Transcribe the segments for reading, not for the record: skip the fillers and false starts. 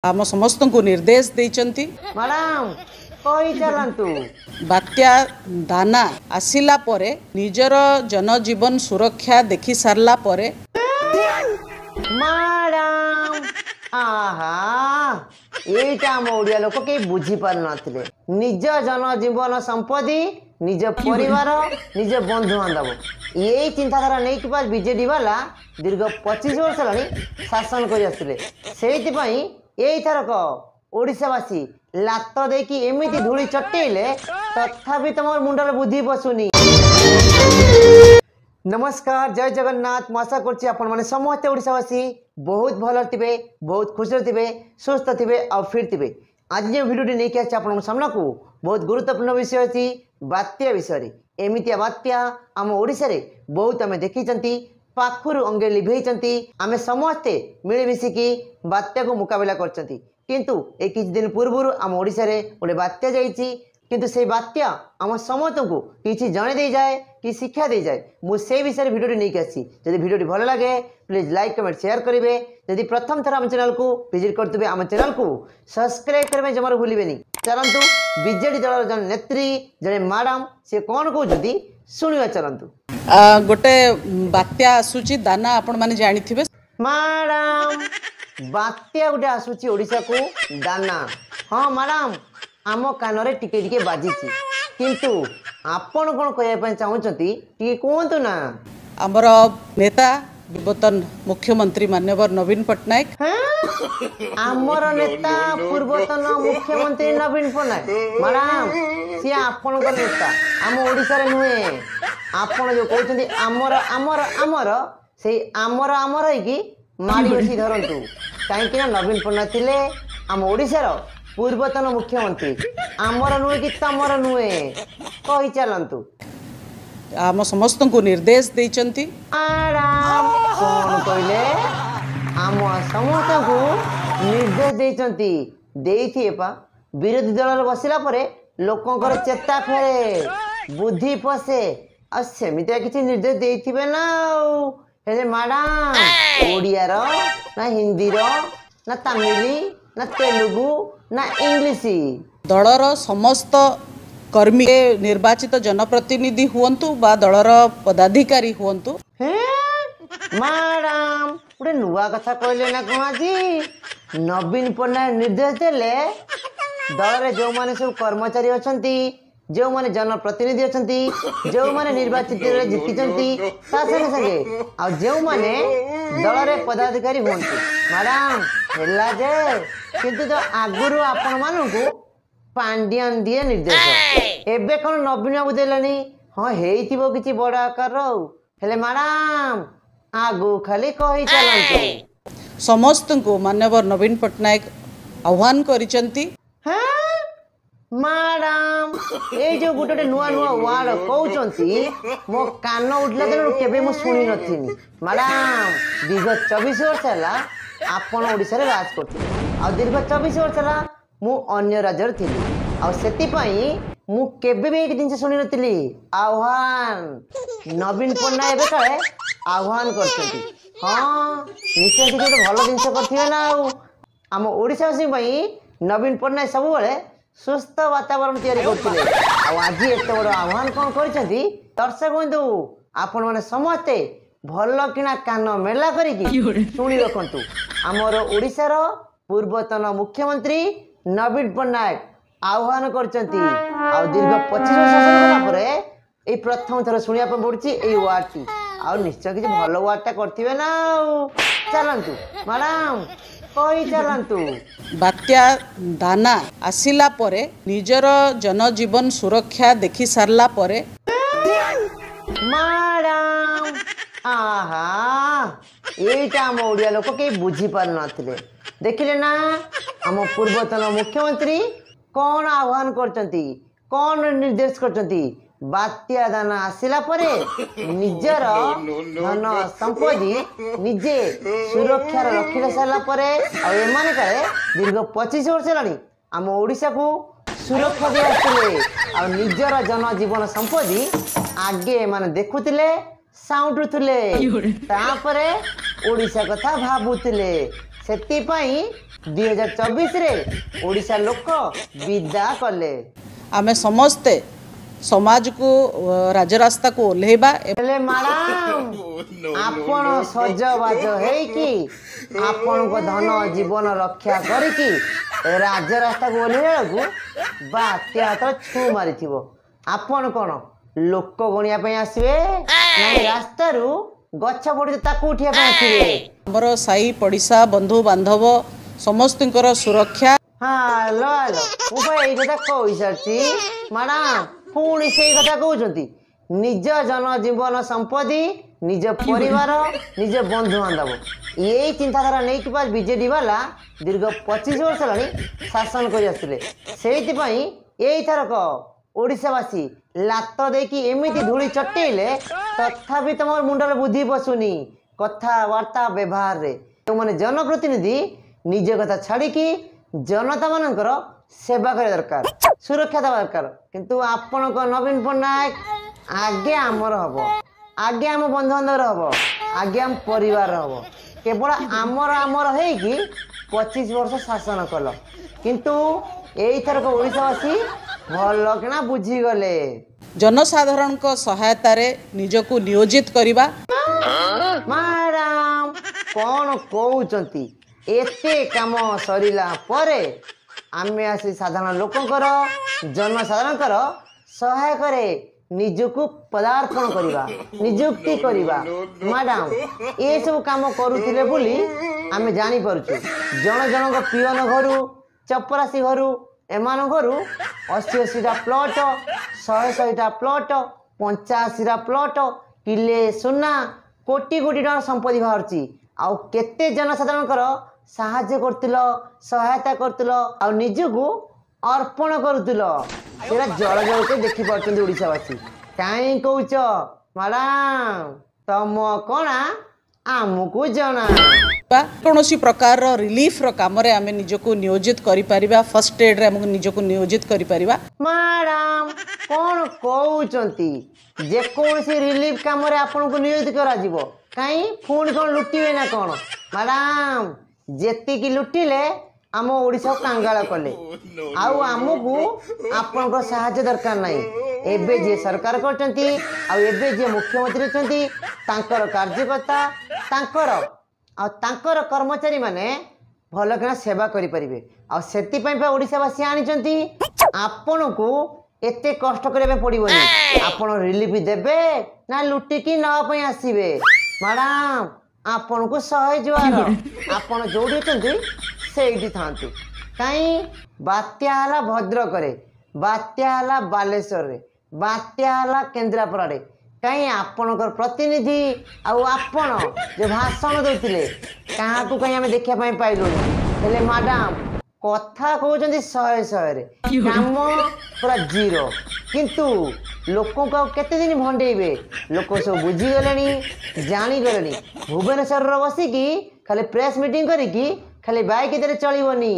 आम समस्त को निर्देश देइचंती मैडम कही चलतु बात्या दाना आसिला परे निजर जनजीवन सुरक्षा देखि सारला परे मैडम आहा एटा हम ओडिया लोक के बुझी पार नथिले निज जनजीवन संपत्ति निज परिवार निज बंधु बांधव यही चिंताधारा नहीं कि बीजेडी वाला दीर्घ 25 वर्ष लानी शासन कर आसुले सेइतिपई एई थरक ओडिशावासी लात देकी एमिति धूली चटेइले तथापि तुम मुंडर बुद्धि पशुनी। नमस्कार जय जगन्नाथ आशा करछि आपण माने समस्त ओडिशावासी बहुत भल थे बहुत खुश थे सुस्थ थे और फिट थे। आज जो भिडियो नहीं आसी आपण सामना को बहुत गुरुत्वपूर्ण विषय अच्छी बात्या विषय एमितिया बात्या आम ओडिशा रे बहुत आम देखी पाखुरु अंगे लिभेइचंती आमे समस्ते मिलमिशिकी बात्या को मुकाबला करचंती किंतु ए किछ दिन पूर्व आम ओडिशा रे गोटे बात्या जाइछि किंतु से बात्या आम समस्त को किछि जणे दे जाए कि शिक्षा दे जाए मु से विषय भिडियो नहीं आसी जदि भिडियो भल लगे प्लीज लाइक कमेंट शेयर करेंगे जदि प्रथम थर आम चैनल को विजिट करते आम चैनल को सब्सक्राइब करने जमार भूलिए चलतु बीजेडी दल जन नेत्री जड़े मैडम सी कौन कहते शुणा चलतु गोटे बात्या आसुची दाना आपण माने जानिथिबे मैडम बात्या गोटे आसुची ओडिशा को दाना हाँ मैडम आम कान रे टिके टिके बाजिची किंतु आपण कौन कहया चाहूचंती टिके कहंतु ना आमर नेता पूर्वतन मुख्यमंत्री माननीय नवीन पट्टनायक आमर नेता पूर्वतन मुख्यमंत्री नवीन पट्टनायक मैडम सी आपण नेता आम ओडिशा रे नुहे आपण जो कहते आमर आमर आमर से आमर आमर है माड़ी बसी धरतु कहीं नवीन पट्टनायक थिले आम ओडिशा रो पूर्वतन मुख्यमंत्री आमर नुहे कि तमर नुहे कही चलतु आम समस्त को निर्देश देइचंती कौन कहले आम समस्त को निर्देश देइचंती देइथिए पा विरोधी दल बसिला परे लोकंकर चेता फेरे बुद्धि पसे आ सेमितिया किछि निर्देश देइथिबे ना हे मैडम ओडिया रो ना हिंदी रो ना तमिली ना तेलुगु ना इंग्लिश दलर समस्त कर्मी निर्वाचित जनप्रतिनिधि हुंतु बा दलर पदाधिकारी हुंतु मैडम गोटे नुआ कथा कहले ना कौन जी नवीन पट्टनायक निर्देश देले दल रे जो माने सब कर्मचारी अछंती जो माने जनप्रतिनिधि अछंती जो माने निर्वाचित रे जीतिचंती ता संगे संगे आ जो माने दल रे पदाधिकारी हुंतु मैडम हेला जे किंतु तो आगुरु आपण मानु को पांडियान दिए निर्देश एबे कौन नवीन बाबू देलानी हाँ हेइथिबो किछि बड़ आकार हेले मैडम आगु खाली कही चलंतु समस्त को माननीय नवीन पट्टनायक आह्वान करिचंती मैडम ए जो गोटे नुआ नुआ वार्ड कहउचंती मो कान उठला दिन केबे मु सुनी नथिनी मैडम दीर्घ 24 वर्ष हला आपण ओडिसा रे राज करथि आ दीर्घ 24 वर्ष हला मु अन्य राज्य थिली आ सेति पई मु केबे भी एक दिन से सुनी नथिली आह्वान नवीन पट्टनायक काले आह्वान करछंती हाँ निश्चय किसी भल जिनस करथिबे ना आम ओडिशावासी पई नवीन पट्टनायक सब बेले सुस्थ वातावरण तैयारी करथिले आ आज एते बड़ आह्वान कौन करछंती दर्शक बंधु आपण माने समस्ते भल किना कान मेला करिकी सुनी रखंतु आमर ओडिशार पूर्वतन मुख्यमंत्री नवीन पट्टनायक आह्वान करछंती आ दीर्घ 25 वर्ष शासन कला परे ए प्रथम थर सुनिया पे पड़छि ए वार्ड टी आ निश्चय किछि भल वार्डटा करथिबे ना चलंतु मैडम कही चलंतु बात्या दाना आसिला परे निजर जनजीवन सुरक्षा देखि सारला परे मैडम आहा एटा हम ओडिया लोक के बुझी पार नथिले देखिले ना हम पूर्वतन मुख्यमंत्री कौन आह्वान करचंती कौन निर्देश करचंती बात्या दाना आसिला परे निजर धन संपत्ति निजे सुरक्षा रखिले सारा परे आ एमाने काले दीर्घ 25 वर्ष लानी आम ओडिशा को सुरक्षा दे आसले आ निजर जनजीवन संपत्ति आगे माने देखुतिले साउंडुतिले तापरे ओडिशा कथा भाबुतिले ସେଥିପାଇଁ 2024 ଓଡ଼ିଶା ଲୋକ ବିଦା କଲେ। आमे समस्ते समाज को राजरास्ता को ओल्हेबा। हेले मैडम आपण सजबाज हेकी आपण को धन जीवन रक्षा करिकी राजरास्ता को ओल्हेला को बात्या तो छू मारी आपण कौन लोक गणिया पे आसबे ना रास्ता रु गछ पड़ी ताकू उठिया पे आसबे। हमर साई पड़िसा बंधु बांधव समस्तଙ୍କର सुरक्षा। हाँ लो लो उपाय कथा कही सारी मैडम पुणी से कथा कहते निज जन जीवन संपत्ति निज परिवार निज बंधु बांधव यही चिंताधारा नहीं कि बीजेडी वाला दीर्घ 25 वर्ष है शासन कर थरक ओडिशावासी लात देकी एमती धूली चटेले तथापि तुम मुंडर बुद्धि पशुनी कथबार्ता व्यवहार रे मैंने जनप्रतिनिधि निज कथा छाड़िकी जनता मानकर सेवा करने दरकार सुरक्षा देवा दरकार किंतु आपण नवीन पट्टनायक आगे आमर हम आगे आम बंधु बांधव हम आगे आम परिवार हम केवल आमर आमर होगी 25 वर्ष शासन कल किंतु यही थरक ओडिशावासी भल किना बुझीगले जनसाधारण को सहायता रे निजको नियोजित करबा। मैडम कौन कहते एते काम सरिला परे आमे आसी साधारण लोकंकर जनसाधारणकर सहायक रे निजको पदार्पण करवा नियुक्ति करवा। मैडम ये सब काम करुथिले बोली आमे जानी परछु जन जनक पियन घरु चपरासी घरु एमान घरु 80-80टा प्लॉट 100-100टा प्लॉट 85टा प्लॉट किले सुना कोटी कोटी टका संपत्ति बाहरची आउ केते जनसाधारणकर साहाय्य करतिल सहायता करतिल आ निजको अर्पण करतिल सेरा जल जल के देखि पारछन्ती ओडिशावासी काई कहउछ मैडम तम कोना आमको जना कौनसी प्रकार रिलीफ रो काम रे आमे निजको नियोजित करि परिबा फर्स्ट एड रे हमको निजको नियोजित करि परिबा। मैडम कौन कहउछन्ती जे कोनसी रिलीफ काम रे आपन को नियोजित करा जीवो काई फोन कोन लुटिवे ना कोन मैडम जेति की लुटिले आम ओडिसा कांगाल कले आउ आमको आपन को सहायता दरकार नहीं एबे जे सरकार करचंती आ एबे जे मुख्यमंत्री छंती तांकर कार्यकर्ता तांकर कर्मचारी माने भल किना सेवा करि परिबे आ सेति पई ओडिसावासी आनिचंती आपन को एते कष्ट करे पड़िबनी आपन रिलीफ देबे ना लुटी की ना पई आसीबे। मैडम आपन को सहाय जुआर आपन जोडी छंती सेठी थांतु कहीं बात्या हला भद्रक रे बात्या हला बालेश्वर रे बात्या हला केन्द्रापड़ा रे कहीं आपणकर प्रतिनिधि आपण जो भाषण देते क्या कहीं आम देखा पाइलु हेले मैडम कथा कहते 100 काम पूरा जीरो किंतु लोक केते दिन भंडेबे लोक सब बुझीगले जानीगले भुवनेश्वर बसिकी खाली प्रेस मीटिंग करिकी खाली बाइक दे चलनी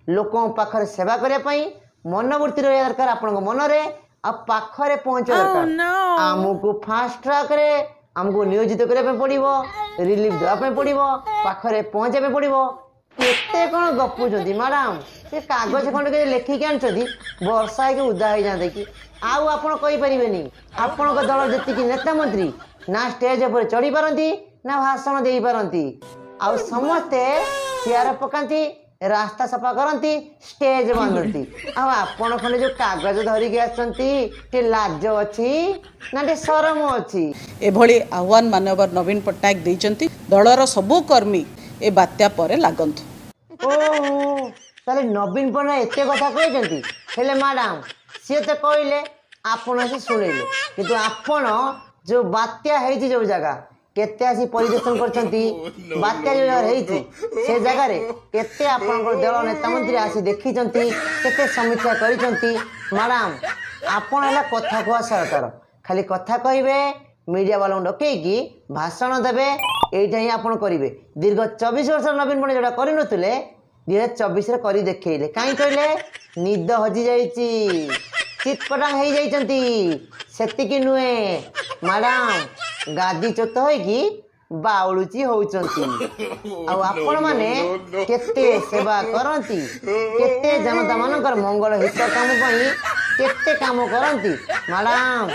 लोक पाखरे सेवा करने मनोवृत्ति रहा दरकार आपण मनरे आ पाखरे पहुंच दरकार आमको फास्ट ट्रैक रे आमको नियोजित करने पड़ो रिलीफ देवाई पड़ो पाखरे पहुंचापे पड़ो केते कौन गपुंट मैडम से कागज खंड के लेखिक आनी वर्षा है उदा हो जाते कि आउ आपण कहींपारे आपण दल जी नेता मंत्री ना स्टेज पर चढ़ी पारती ना भाषण दे पारती आउ समस्ते चेयर पकाती रास्ता सफा करती स्टेज बांधती आपण खंडे जो कागज धरिकी आसती लाज अच्छी ना शरम अच्छी एभली आह्वान मानव नवीन पट्टनायक देइचंती दलर सबु कर्मी ए बात्या परे लागंतु। ओहो ताले नवीन पट्टनायक एते कथा कहते हेले मैडम सी तो कहले आपण से शुणिले किंतु आपण जो बात्या है जो जगह केते आसी परिदर्शन करछंती बात्या जो जगह है से जगह रे केते आपनकर दल नेता मंत्री आसी देखिचंती केते समीक्षा करिसंती मैडम आपण हला कथा कुआ सरकार खाली कथा कहिबे मीडिया वालों डकैकी भाषण देबे एइटा ही आपण करिवे दीर्घ 24 वर्ष नवीन पट्टनायक जोड़ा करि नथिले 2024 रे करी देखैले काई कहले निद हजि जाईची चितपटांग हो जाती सेतिकी नुहे मैडम गादी चोत होगी ବାଉଳୁଚି ହଉଛନ୍ତି। ଆଉ ଆପଣ ମାନେ କେତେ ସେବା କରନ୍ତି, କେତେ ଜନତା ମାନଙ୍କର ମଙ୍ଗଳ ହିତ କାମ ପାଇଁ କେତେ କାମ କରନ୍ତି ମ୍ୟାଡ଼ାମ।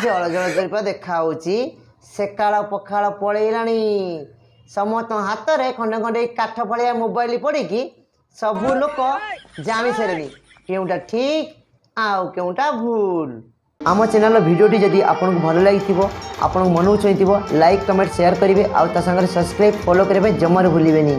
ଜଳ ଜଳ କରିବା ଦେଖା ହଉଛି। ସେକାଳ ପଖାଳ ପଳେଇଲାଣି। ସମସ୍ତଙ୍କ ହାତରେ ଖଣ୍ଡେ ଖଣ୍ଡେ କାଠ ଭଳିଆ ମୋବାଇଲ ପଡ଼ିକି ସବୁ ଲୋକ ଜାଣି ସାରିଲେଣି କେଉଁଟା ଠିକ୍ ଆଉ କେଉଁଟା ଭୁଲ। ଆମ ଚ୍ୟାନେଲର ଭିଡ଼ିଓଟି ଯଦି ଆପଣଙ୍କୁ ଭଲ ଲାଗିଥିବ, ଆପଣଙ୍କୁ ମନକୁ ଛୁଇଁଥିବ, ଲାଇକ୍ କମେଣ୍ଟ ସେୟାର କରିବେ। ଆଉ ତା ସାଙ୍ଗରେ ସବସ୍କ୍ରାଇବ୍ ଫଲୋ କରିବା ପାଇଁ ଜମାରୁ ଭୁଲିବେନି।